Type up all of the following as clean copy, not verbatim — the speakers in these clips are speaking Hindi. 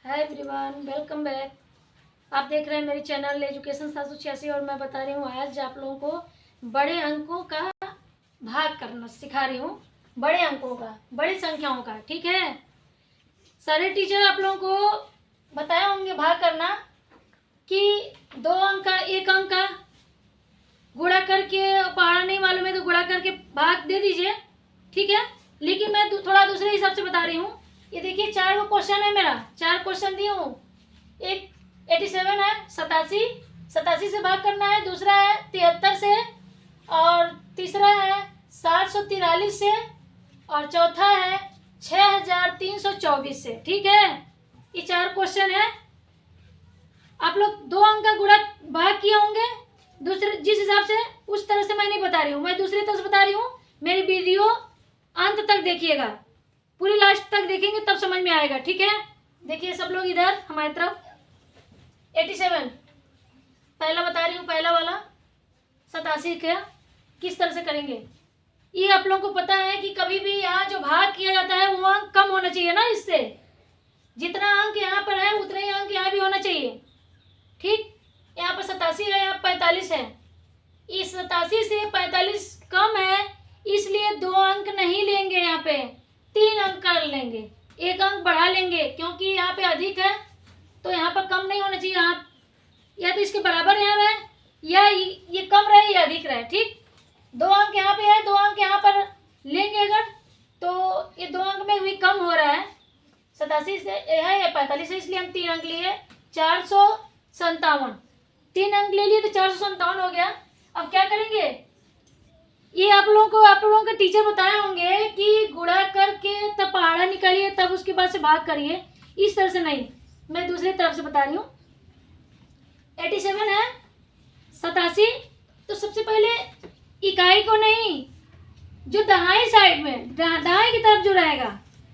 Hi everyone, welcome back. आप देख रहे हैं मेरी चैनल एजुकेशन 786 और मैं बता रही हूँ आज आप लोगों को बड़े अंकों का भाग करना सिखा रही हूँ। बड़े अंकों का, बड़ी संख्याओं का, ठीक है। सारे टीचर आप लोगों को बताए होंगे भाग करना कि 2 अंक का 1 अंक का गुणा करके, पहाड़ा नहीं मालूम है तो गुणा करके भाग दे दीजिए, ठीक है। लेकिन मैं थोड़ा दूसरे हिसाब से बता रही हूँ। ये देखिए 4 वो क्वेश्चन है, मेरा 4 क्वेश्चन दिए हूँ। एक 87 है, 87 से भाग करना है, दूसरा है 73 से, और तीसरा है 743 से, और चौथा है 6324 से, ठीक है। ये 4 क्वेश्चन है। आप लोग 2 अंक का गुणा भाग किए होंगे दूसरे जिस हिसाब से, उस तरह से मैं नहीं बता रही हूँ, मैं दूसरी तरह से बता रही हूँ। मेरी वीडियो अंत तक देखिएगा, पूरी लास्ट तक देखेंगे तब समझ में आएगा, ठीक है। देखिए सब लोग इधर हमारी तरफ 87 पहला बता रही हूँ, पहला वाला 87 का किस तरह से करेंगे। ये आप लोगों को पता है कि कभी भी यहाँ जो भाग किया जाता है वो अंक कम होना चाहिए ना, इससे जितना अंक यहाँ पर है उतना ही अंक यहाँ भी होना चाहिए, ठीक। यहाँ पर 87 है, यहाँ 45 है। इस 87 से 45 कम है, इसलिए 2 अंक नहीं लेंगे, यहाँ पे 3 अंक कर लेंगे, 1 अंक बढ़ा लेंगे, क्योंकि यहाँ पे अधिक है तो यहाँ पर कम नहीं होना चाहिए। यहाँ या तो इसके बराबर यहाँ रहे, या ये कम रहे या अधिक रहे, ठीक। 2 अंक यहाँ पे है, 2 अंक यहाँ पर लेंगे अगर, तो ये 2 अंक में भी कम हो रहा है। 87 से है या 45 है, इसलिए हम 3 अंक लिए, 457। 3 अंक ले लिए तो 457 हो गया। अब क्या करेंगे, ये आप लोगों के टीचर बताए होंगे कि गुणा करके तब पहाड़ा निकालिए, तब उसके बाद से भाग करिए। इस तरह से नहीं, मैं दूसरी तरफ से बता रही हूँ। 87 है, 87, तो सबसे पहले इकाई को नहीं, जो दहाई साइड में, दहाई की तरफ जो रहेगा,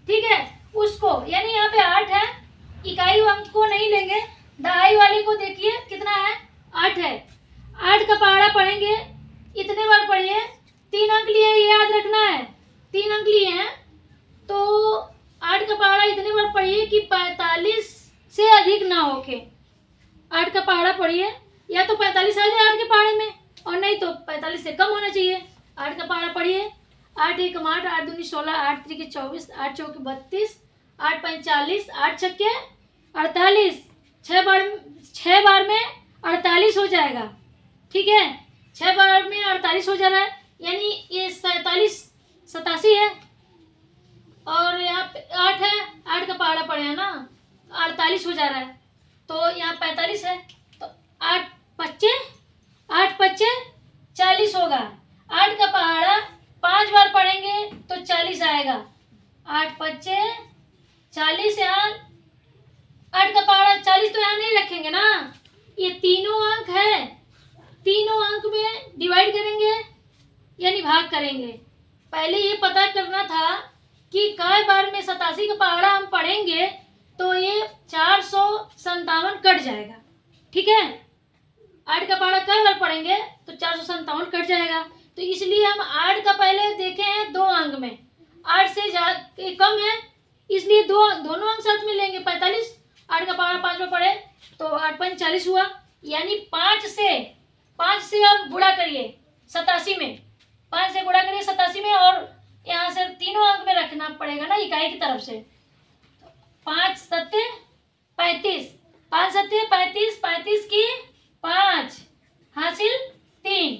ठीक है, उसको, यानी यहाँ पे 8 है, इकाई अंक को नहीं लेंगे, दहाई वाले को देखिए कितना है, 8 है। 8 का पहाड़ा पढ़ेंगे, इतने बार पढ़िए। 3 अंक लिए, ये याद रखना है, 3 अंक लिए हैं तो 8 का पहाड़ा इतने बार पढ़िए कि 45 से अधिक ना होके 8 का पहाड़ा पढ़िए, या तो 45 आ जाए 8 के पहाड़े में, और नहीं तो 45 से कम होना चाहिए। 8 का पहाड़ा पढ़िए, 8 1 8, 8 2 16, 8 3 24, 8 4 32, 8 5 40, 8 6 48, 6 बार में 48 हो जाएगा, ठीक है। 6 बार में 48 हो जा रहा है, यानी ये 87 है, और यहाँ पे 8 है, 8 का पहाड़ा पड़े है ना, 48 हो जा रहा है, तो यहाँ 45 है, तो 8 25 40 होगा। 8 का पहाड़ा 5 बार पढ़ेंगे तो 40 आएगा। 8 25 40, यहाँ 8 का पहाड़ा 40 तो यहाँ नहीं रखेंगे ना, ये तीनों अंक है, तीनों अंक में डिवाइड करेंगे यानी भाग करेंगे। पहले ये पता करना था कि कई बार में 87 का पहाड़ा हम पढ़ेंगे तो ये 457 कट जाएगा, ठीक है। 8 का पहाड़ा कई बार पढ़ेंगे तो 457 कट जाएगा, तो इसलिए हम 8 का पहले देखे हैं 2 अंक में, 8 से कम है, इसलिए दोनों अंक साथ में लेंगे। 45, 8 का पहाड़ा 5 बार पढ़े तो 8 5 40 हुआ, यानी 5 से अब गुणा करिए 87 में, 5 से गुणा करिए 87 में, और यहाँ से तीनों अंक में रखना पड़ेगा ना इकाई की तरफ से। 5 7 35, 5 7 35, 35 की 5 हासिल 3,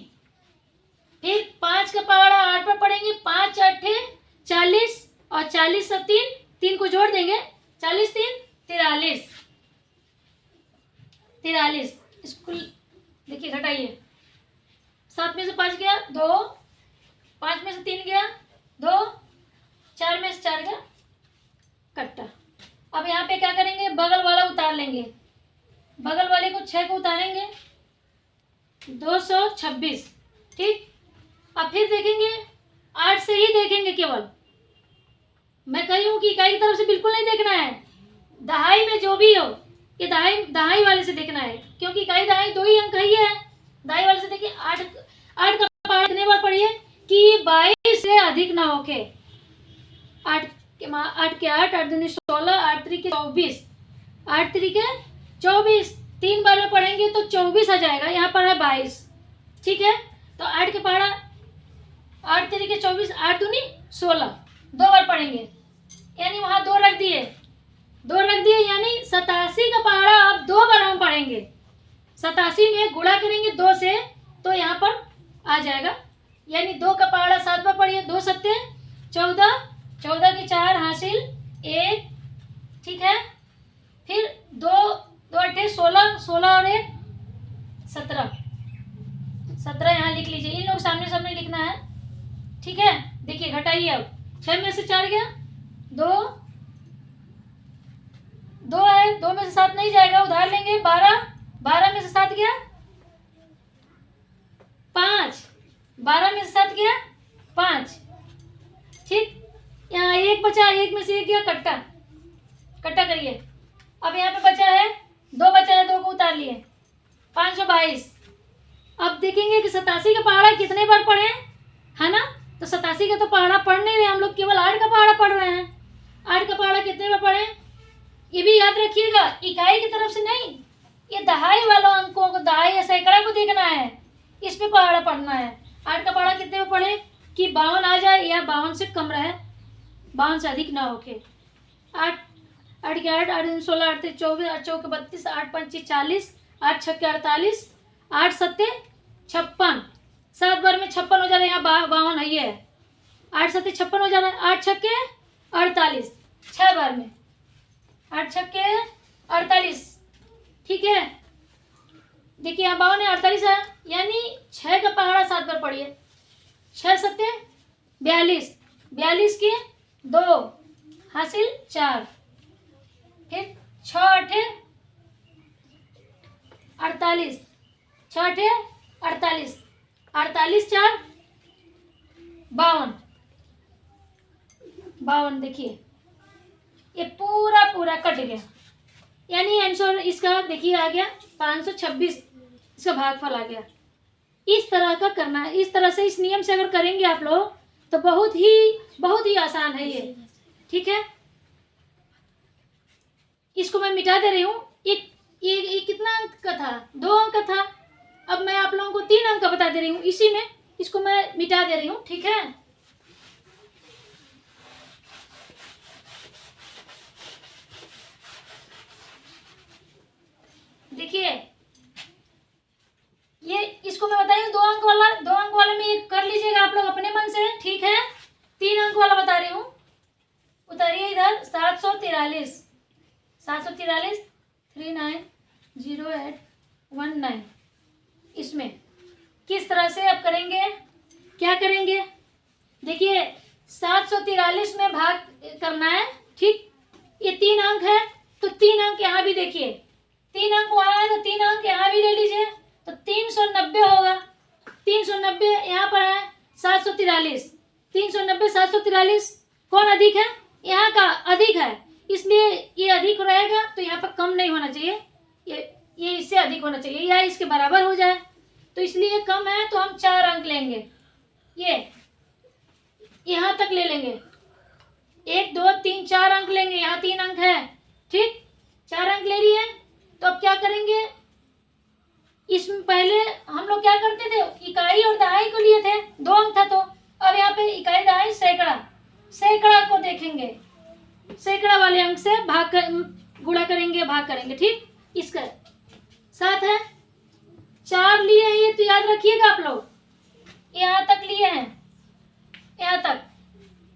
फिर 5 का पहाड़ा 8 पर पढ़ेंगे, 5 8 40, और 40 से 3 को जोड़ देंगे, 40 3 43। इसको देखिए घटाइए, 7 में से 5 गया 2, 5 में से 3 गया 2, 4 में से 4 गया कट्टा। अब यहाँ पे क्या करेंगे, बगल वाला उतार लेंगे, बगल वाले को 6 को उतारेंगे, 226, ठीक। अब फिर देखेंगे 8 से ही देखेंगे केवल, मैं कही हूँ कि इकाई की तरफ से बिल्कुल नहीं देखना है, दहाई में जो भी हो ये दहाई वाले से देखना है, क्योंकि इकाई दहाई 2 ही अंक ही है। दहाई वाले से देखिए, 8 का पहाड़ा कितने बार पढ़िए कि 22 से अधिक ना होके, 8 के 8, 8 दूनी 16, 8 3 24, 8 तरीके 24, 3 बार में पढ़ेंगे तो 24 आ जाएगा। यहाँ पर है 22, ठीक है। तो 8 के पहाड़ा 8 तरीके 24, 8 दूनी 16, 2 बार पढ़ेंगे, यानी वहाँ 2 रख दिए, 2 रख दिए, यानी 87 का पहाड़ा अब 2 बार हम पढ़ेंगे। 87 में गुणा करेंगे 2 से तो यहाँ पर आ जाएगा, यानी 2 का पहाड़ा 7 बार पढ़िए, 2 सत्ते 14, 14 की 4 हासिल 1, ठीक है। फिर 2 2 अट्ठे 16, 16 और 1 17, 17 यहाँ लिख लीजिए, इन लोग सामने सामने लिखना है, ठीक है। देखिए घटाइए, अब 6 में से 4 गया, 2 2 है, 2 में से 7 नहीं जाएगा, उधार लेंगे, 12, 12 में से 7 गया 5, 12 में से 7 गया 5, ठीक। यहाँ 1 बचा, 1 में से 1 गया, कट्टा कट्टा करिए। अब यहाँ पे बचा है 2, बचा है 2 को उतार लिए, 522। अब देखेंगे कि 87 का पहाड़ा कितने बार पढ़े, है ना। तो 87 का तो पहाड़ा पढ़ नहीं रहे हम लोग, केवल 8 का पहाड़ा पढ़ रहे हैं। 8 का पहाड़ा कितने बार पढ़े, ये भी याद रखिएगा, इकाई की तरफ से नहीं, ये दहाई वालों अंकों को, दहाई या सैकड़ा को देखना है, इस पे पहाड़ा पढ़ना है। 8 का पहाड़ा कितने बार पढ़े कि 52 आ जाए या 52 से कम रहे, 52 से अधिक ना होके। 8 8 के 8, 8 दूनी 16, 8 तेईस 24, 8 चौके 32, 8 पंचे 40, 8 छक्के 48, 8 सत्ते 56, 7 बार में 56 हो जा रहा है, यहाँ 52 है, ये है 8 सत्ते 56 हो जा रहा है, 8 छक्के 48, 6 बार में 8 छक्के 48, ठीक है। देखिए यहाँ 52 है, 48 है, यानी 6 का पहाड़ा 7 बार पढ़िए, 6 सत्ते 42, 42 के 2 हासिल 4, फिर 6 अठे 48, 6 अठे 48, 48 4 52, 52। देखिए ये पूरा पूरा कट गया, यानी आंसर इसका देखिए आ गया 526, इसका भागफल आ गया। इस तरह का करना है, इस तरह से इस नियम से अगर करेंगे आप लोग तो बहुत ही आसान है ये, ठीक है। इसको मैं मिटा दे रही हूँ। ये कितना अंक का था, 2 अंक का था, अब मैं आप लोगों को 3 अंक का बता दे रही हूँ, इसी में इसको मैं मिटा दे रही हूँ, ठीक है। देखिए ये इसको मैं बताई 2 अंक वाला, 2 अंक वाला में ये कर लीजिएगा आप लोग अपने मन से, ठीक है। 3 अंक वाला बता रही हूँ, उतारिए इधर 743, 743 390819। इसमें किस तरह से आप करेंगे, क्या करेंगे, देखिए 743 में भाग करना है, ठीक। ये 3 अंक है तो 3 अंक यहाँ भी देखिए, 3 अंक वहाँ है तो 3 अंक यहाँ भी ले लीजिए, तो 390 होगा। 390 यहाँ पर है 743, 390 743, कौन अधिक है, यहाँ का अधिक है, इसलिए ये अधिक रहेगा, तो यहाँ पर कम नहीं होना चाहिए, ये इससे अधिक होना चाहिए या इसके बराबर हो जाए, तो इसलिए कम है तो हम 4 अंक लेंगे, ये यहाँ तक ले लेंगे, 1 2 3 4 अंक लेंगे, यहाँ 3 अंक है, ठीक। 4 अंक ले लिए, तो अब क्या करेंगे, इसमें पहले हम लोग क्या करते थे, इकाई और दहाई को लिए थे, 2 अंक था, तो अब यहाँ पे इकाई दहाई सैकड़ा, सैकड़ा को देखेंगे, सैकड़ा वाले अंक से गुणा करेंगे, भाग करेंगे, ठीक। इसका 7 है, 4 लिए हैं ये तो याद रखिएगा आप लोग, यहाँ तक लिए हैं, यहाँ तक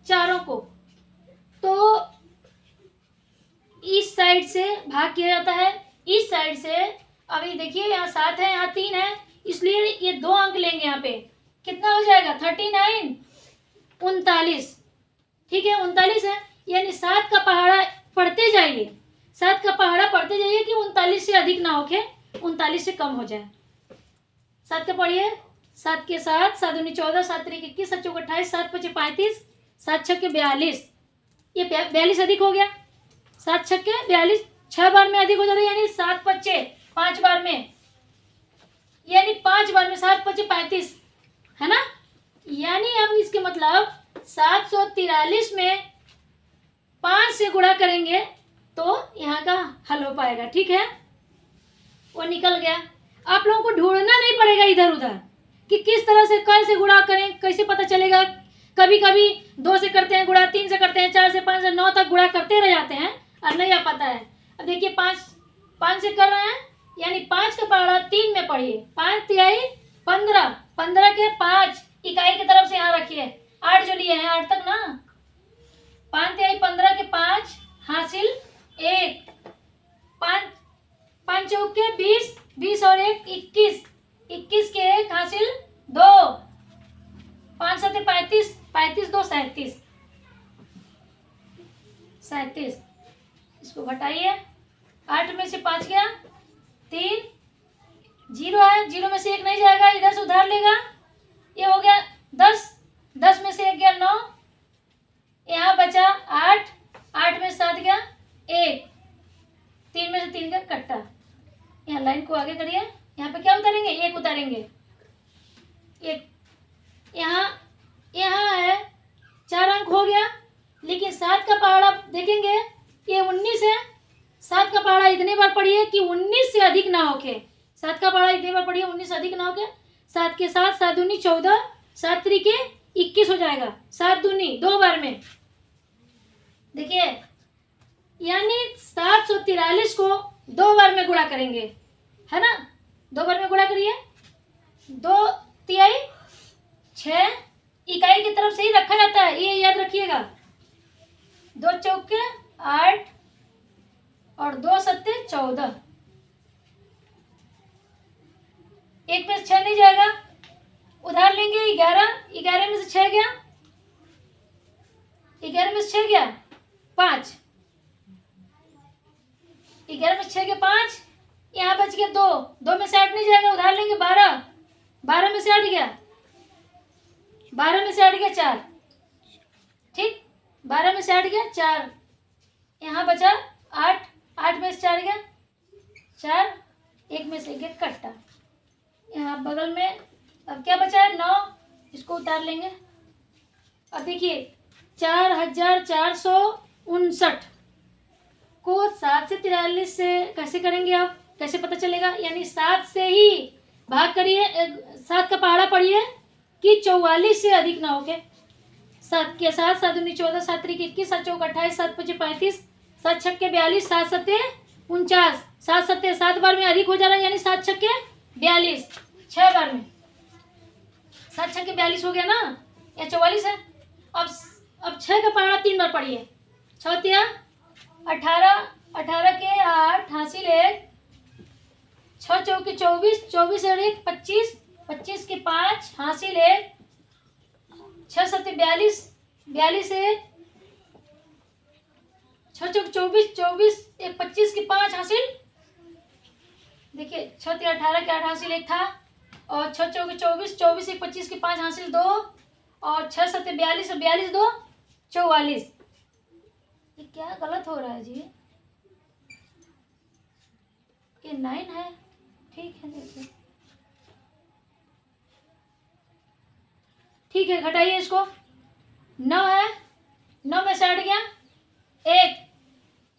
चारों को, तो इस साइड से भाग किया जाता है, इस साइड से। अभी देखिए यहाँ 7 है, यहाँ 3 है, इसलिए ये 2 अंक लेंगे, यहाँ पे कितना हो जाएगा 39 39, ठीक है 39 है, यानी 7 का पहाड़ा पढ़ते जाइए, 7 का पहाड़ा पढ़ते जाइए कि 39 से अधिक ना होके 39 से कम हो जाए। 7 का पढ़िए, 7 के 7, 7 दूनी 14, 7 तरीके 21, 7 चौके 28, 7 पचे 35, 7 छक्के 42, ये 42 अधिक हो गया, 7 छक्के 42 6 बार में अधिक हो जा रहा है, यानी 7 पच्चे 5 बार में, यानी 5 बार में 7 पचे 35 है ना, यानी अब इसके मतलब 743 में 5 से गुणा करेंगे तो यहाँ का हल हो पाएगा। ठीक है, वो निकल गया। आप लोगों को ढूंढना नहीं पड़ेगा इधर उधर कि किस तरह से कैसे गुणा करें, कैसे पता चलेगा। कभी कभी 2 से करते हैं गुणा, 3 से करते हैं, 4 से 5 से 9 तक गुणा करते रह जाते हैं और नहीं आ पाता है। अब देखिए 5 से कर रहे हैं, यानी 5 का पहाड़ा 3 में पढ़िए। 5 तिहाई 15, 15 के 5 इकाई की तरफ से यहाँ रखिए। 8 जो लिए हैं 8 तक ना, 5 तिहाई 15 के 5 हासिल 1, 5 चौके 20, 20 और 1 21, 21 के 1 हासिल 2, 5 सत्ते 35, 35 2 37, 37। इसको घटाइए, 8 में से 5 गया 3, 0 है, 0 में से 1 नहीं जाएगा, इधर से उधार लेगा। ये हो गया 10, 10 में से 1 गया 9, यहाँ बचा 8, 8 में 7 गया 1, 3 में से 3 का कट्टा। यहाँ लाइन को आगे करिए, यहाँ पे क्या उतारेंगे, 1 उतारेंगे। 1 यहाँ है, 4 अंक हो गया। लेकिन 7 का पहाड़ा देखेंगे, ये 19 है। 7 का पहाड़ा इतने बार पढ़िए कि 19 से अधिक ना होके, 7 का पहाड़ा इतने बार पढ़िए 19 से अधिक ना होके। 7 के 7, 7 दूनी 14, 7 त्रिके 21 हो जाएगा। 7 दूनी 2 बार में, देखिए यानी 743 को 2 बार में गुणा करेंगे, है ना। 2 बार में गुणा करिए, 2 तिहाई 6 इकाई की तरफ से ही रखा जाता है, ये याद रखिएगा। 2 चौके 8 और 2 सत्ते 14, 1 में से 6 नहीं जाएगा, उधार लेंगे 11, 11 में से 6 गया, 11 में से 6 गया 5, 11 में से 6 गया 5, यहाँ बच गया 2, 2 में से 8 नहीं जाएगा, उधार लेंगे 12, 12 में से 8 गया, 12 में से 8 गया 4, ठीक, 12 में से 8 गया 4, यहाँ बचा 8, 8 में से 4 गया 4, 1 में से गया कट्टा। यहाँ बगल में अब क्या बचा है 9, इसको उतार लेंगे। अब देखिए 4459 को 7 से 43 से कैसे करेंगे, आप कैसे पता चलेगा, यानी 7 से ही भाग करिए, 7 का पहाड़ा पढ़िए कि 44 से अधिक ना होके। 7 के 7, 7 दूनी 14, 7 त्रिक 21, 7 चौक 28, 7 पचे 35, 7 छक्के 42, 7 सत्ते 49, 7 सत्ते 7 बार में अधिक हो जा रहा है, यानी 7 छक्के 42, 6 बार में 7 छक्के 42 हो गया ना, या 44 है। अब 6 का पहाड़ा 3 बार पढ़िए। 6 तिया 18, 18 के 8 हासिल 1, 6 चौके 24, 24 और 1 25, 25 के 5 हासिल 1, 6 सत्ते 42, 42 से 6 चौक 24, 24 1 25 के 5 हासिल, देखिए 6 तिया 18 के 8 हासिल 1 था, और 6 चौके 24, 24 1 25 के 5 हासिल 2, और 6 सत्ते 42 और 42 2 44। ये क्या गलत हो रहा है जी, ये 9 है, ठीक है, देखिए ठीक है, घटाइए इसको। 9 है, 9 में से 8 गया 1,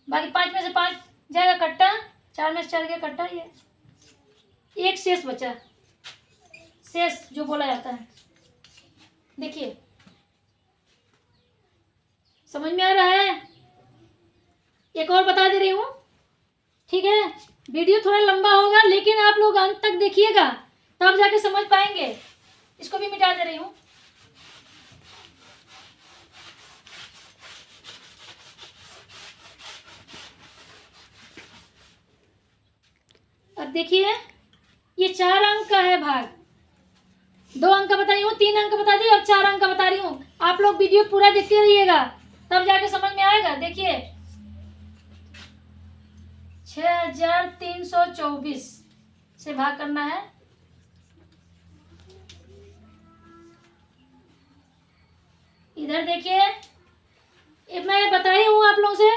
बाकी 5 में से 5 जाएगा कट्टा, 4 में से 4 गया कट्टा, ये 1 शेष बचा, शेष जो बोला जाता है। देखिए समझ में आ रहा है, एक और बता दे रही हूँ, ठीक है। वीडियो थोड़ा लंबा होगा, लेकिन आप लोग अंत तक देखिएगा तब जाके समझ पाएंगे। इसको भी मिटा दे रही हूँ। अब देखिए ये 4 अंक का है भाग, 2 अंक का बता रही हूँ, 3 अंक बता दी, और 4 अंक का बता रही हूँ। आप लोग वीडियो पूरा देखते रहिएगा तब जाके समझ में आएगा। देखिए 6324 से भाग करना है। इधर देखिए मैं बता ही हूँ आप लोगों से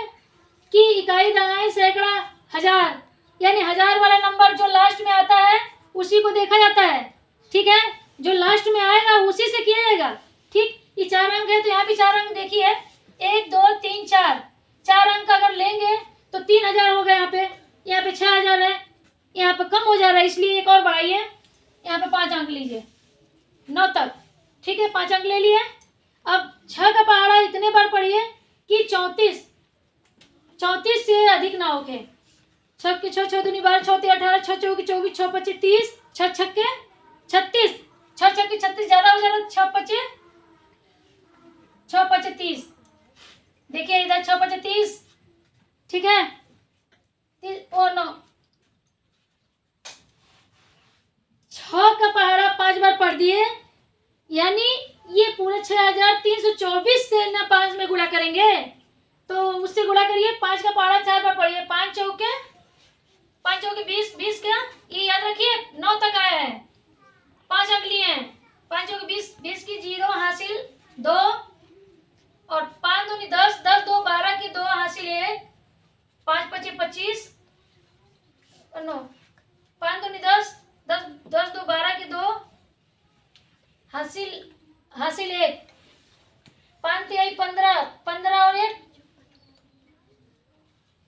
कि इकाई, दहाई, सैकड़ा, हजार, यानी 1000 वाला नंबर जो लास्ट में आता है उसी को देखा जाता है, ठीक है। जो लास्ट में आएगा उसी से किया जाएगा, ठीक। ये 4 अंक है तो यहाँ भी 4 अंक देखिए, 1 2 3 4, 4 अंक अगर लेंगे इसलिए एक और बढ़ाइए, यहाँ पे 5 अंक लीजिए 9 तक, ठीक है, 5 अंक ले लिए। अब 6 का पहाड़ा इतने बार पढ़िए कि 34 से अधिक ना होके। 6 के 6 दूनी 12, 6 तीन 18, 6 चौकी 24, 6 पच्चीस 30, 6 छक्के 36, 6 छक्के 36 ज्यादा हो जा रहा है, 6 पच्चीस 30। देखिए इधर 6 पच्चीस 30, ठीक है, 30 और 9। 6 का पहाड़ा 5 बार पढ़ दिए, यानी ये पूरे 6324 से ना 5 में गुणा करेंगे तो उससे गुणा करिए। 5 का पहाड़ा 4 बार पढ़िए, 5 चौके 20, 20 क्या, ये याद रखिए 9 तक आया है, 5 अंक लिए हैं। 5 चौके 20, 20 की 0 हासिल 2 और 5 दूनी 10, 10 2 12 की 2 हासिल 1, 5 पच्चीस 25 और 9, 5 दूनी 10, 10 10 2 12 की 2 हासिल 1, 5 तिहाई 15, 15 और 1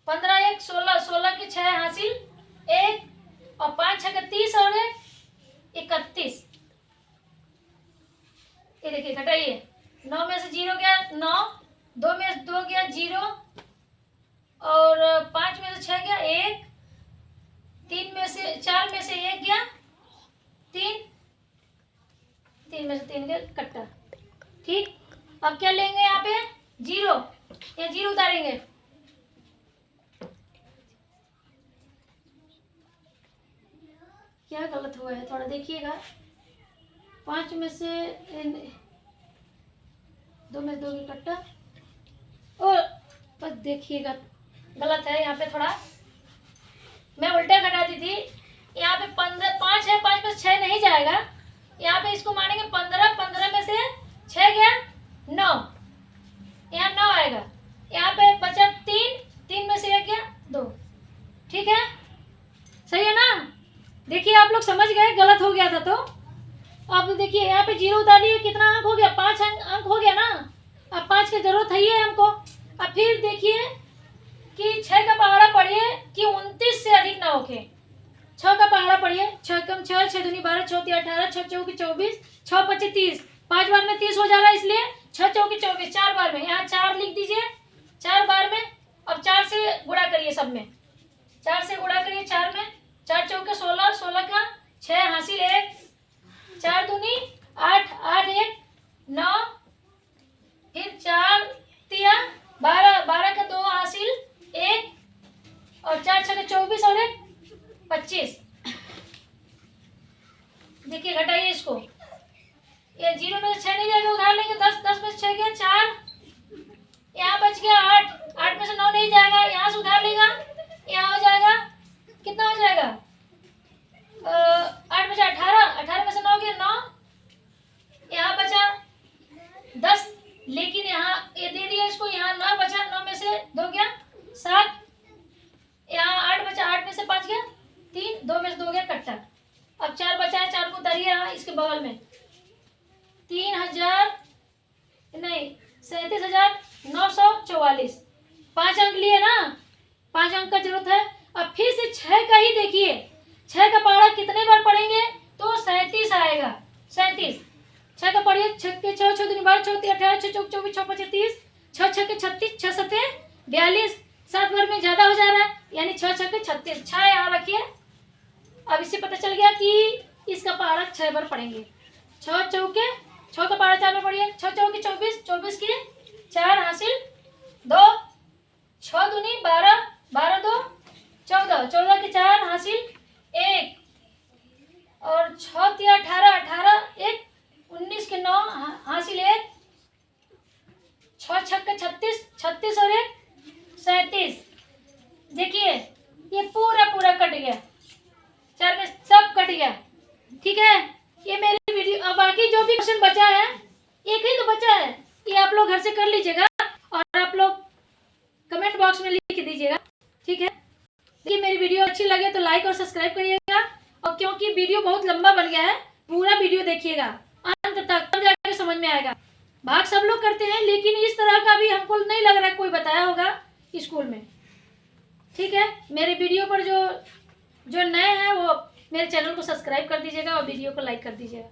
15 1 16, 16 की 6 हासिल 1 और 5 6 30 और 1 31। ये देखिए घटाइए, 9 में से 0 गया 9, 2 में से 2 गया 0 और 5 में से 6 गया 1, 3 में से 4 में से 1 गया 3, 3 में से 3 गया कट्टा, ठीक। अब क्या लेंगे यहाँ पे 0, ये 0 उतारेंगे, क्या गलत हुआ है थोड़ा देखिएगा। 5 में से 2 में 2 की कट्टा और बस देखिएगा गलत है यहाँ पे, थोड़ा मैं उल्टा घटा दी थी। यहाँ पे 15 5 है, 5 में से 6 नहीं जाएगा, यहाँ पे इसको मानेंगे 15, 15 में से 6 गया 9, यहाँ 9 आएगा। यहाँ पे बचा 3, 3 में से 1 गया 2, ठीक है, सही है ना। देखिए आप लोग समझ गए, गलत हो गया था तो। अब देखिए यहाँ पे 0 उतार लिए, कितना अंक हो गया, 5 अंक हो गया ना। अब 5 की जरूरत है ही है हमको। अब फिर देखिए कि 6 का पहाड़ा पढ़िए कि 29 से अधिक ना होके। 6 का पहाड़ा पढ़िए, 6 कम 6, 6 दूनी 12, 6 तीन 18, 6 चौकी 24, 6 पच्चीस 30, 5 बार में 30 हो जा रहा है, इसलिए 6 चौकी 24, 4 बार में, यहाँ 4 लिख दीजिए 4 बार में। अब 4 से गुणा करिए, सब में 4 से गुणा करिए, 4 में 4 चौके 16, 16 का 6 हासिल 1, 4 दूनी 8, 8 1 9, फिर 4 तिया 12, 12 का 2 हासिल 1 और 4 6 24 और 1 25। देखिए घटाइए इसको, ये 0 में से 6 नहीं जाएगा, उधार लेंगे 10, 10 में से 6 गया 4, यहाँ बच गया 8, 8 में से 9 नहीं जाएगा, यहाँ से उधार लेगा, यहाँ हो जाएगा कितना हो जाएगा 8 बचा 18, 18 में से 9 गया 9, यहाँ बचा 10, लेकिन यहाँ ये दे दिया इसको, यहाँ 9 बचा, 9 में से 2 गया 7, यहाँ 8 बचा, 8 में से 5 गया 3, 2 में से 2 गया कट्टा। अब 4 बचा है, 4 को उतारिए यहाँ इसके बगल में, 3000 नहीं 37,944, 5 अंक लिए ना, 5 अंक का जरूरत है। अब फिर से 6 का ही देखिए, 6 का पहाड़ा कितने बार पढ़ेंगे तो 37 आएगा, 37। 6 का पढ़िए, 6 के 6, 6 दूनी 12, 6 तीन 18, 6 चौक 24, 6 पच्चीस 30, 6 6 के 36, 6 7 42, 7 बार में ज्यादा हो जा रहा है, यानी 6 6 के 36, 6 यहाँ रखिए। अब इससे पता चल गया कि इसका पहाड़ा 6 बार पढ़ेंगे। 6 चौके 6 का पहाड़ा 4 बार पढ़िए, 6 चौके 24, 24 की 4 हासिल 2, 6 दूनी 12, 12 2 14, 14 की 4 हासिल 1 और 6 तिया 18, 18 1, 19 के 9 हासिल 1, 6 6 के 36, 36 और 1 37। देखिए ये पूरा पूरा कट गया, 4 में सब कट गया, ठीक है। ये मेरी वीडियो। अब बाकी जो भी क्वेश्चन बचा है, एक ही तो बचा है, ये आप लोग घर से कर लीजिएगा और आप लोग कमेंट बॉक्स में लिख दीजिएगा, ठीक है। देखिए मेरी वीडियो अच्छी लगे तो लाइक और सब्सक्राइब करिएगा, और क्योंकि वीडियो बहुत लंबा बन गया है, पूरा वीडियो देखिएगा अंत तक, तब जाकर समझ में आएगा। भाग सब लोग करते हैं, लेकिन इस तरह का भी हमको नहीं लग रहा है कोई बताया होगा स्कूल में, ठीक है। मेरे वीडियो पर जो नए हैं वो मेरे चैनल को सब्सक्राइब कर दीजिएगा और वीडियो को लाइक कर दीजिएगा।